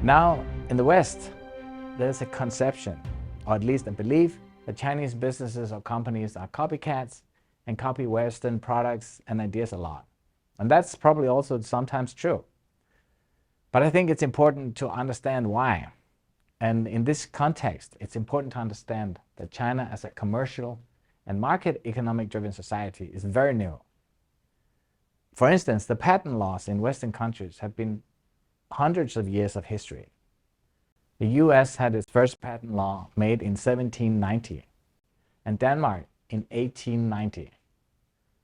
Now, in the West, there's a conception, or at least a belief, that Chinese businesses or companies are copycats and copy Western products and ideas a lot. And that's probably also sometimes true. But I think it's important to understand why. And in this context, it's important to understand that China as a commercial and market economic driven society is very new. For instance, the patent laws in Western countries have been hundreds of years of history. The US had its first patent law made in 1790 and Denmark in 1890.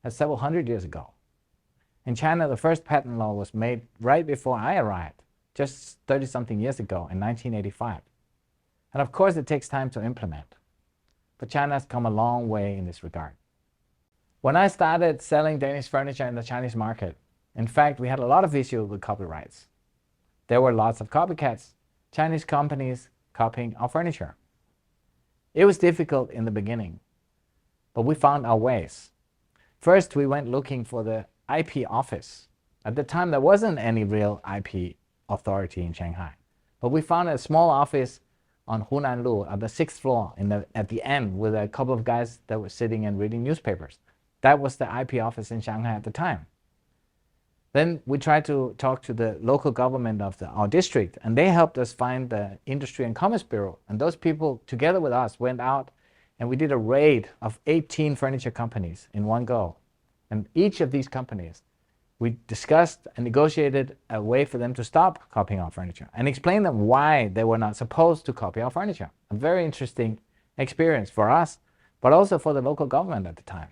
That's several hundred years ago. In China, the first patent law was made right before I arrived, just 30-something years ago in 1985. And of course, it takes time to implement. But China has come a long way in this regard. When I started selling Danish furniture in the Chinese market, in fact, we had a lot of issues with copyrights. There were lots of copycats, Chinese companies copying our furniture. It was difficult in the beginning, but we found our ways. First, we went looking for the IP office. At the time, there wasn't any real IP authority in Shanghai, but we found a small office on Hunan Lu at the 6th floor at the end with a couple of guys that were sitting and reading newspapers. That was the IP office in Shanghai at the time. Then we tried to talk to the local government of our district, and they helped us find the Industry and Commerce Bureau. And those people, together with us, went out and we did a raid of 18 furniture companies in one go. And each of these companies, we discussed and negotiated a way for them to stop copying our furniture and explain them why they were not supposed to copy our furniture. A very interesting experience for us, but also for the local government at the time.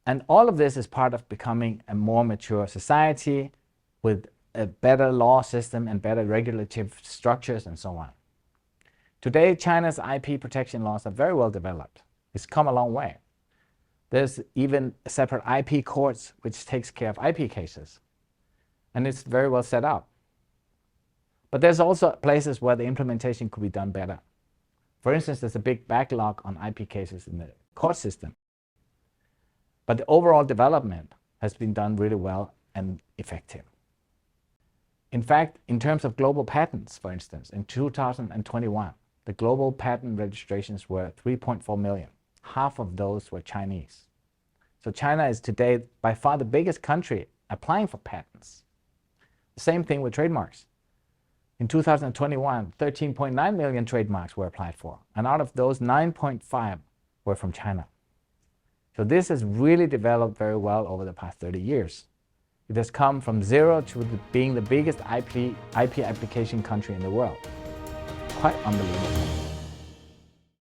And all of this is part of becoming a more mature society with a better law system and better regulative structures and so on. Today, China's IP protection laws are very well developed. It's come a long way. There's even separate IP courts which takes care of IP cases. And it's very well set up. But there's also places where the implementation could be done better. For instance, there's a big backlog on IP cases in the court system. But the overall development has been done really well and effective. In fact, in terms of global patents, for instance, in 2021, the global patent registrations were 3.4 million. Half of those were Chinese. So China is today by far the biggest country applying for patents. The same thing with trademarks. In 2021, 13.9 million trademarks were applied for, and out of those, 9.5 were from China. So this has really developed very well over the past 30 years. It has come from zero to being the biggest IP application country in the world. Quite unbelievable.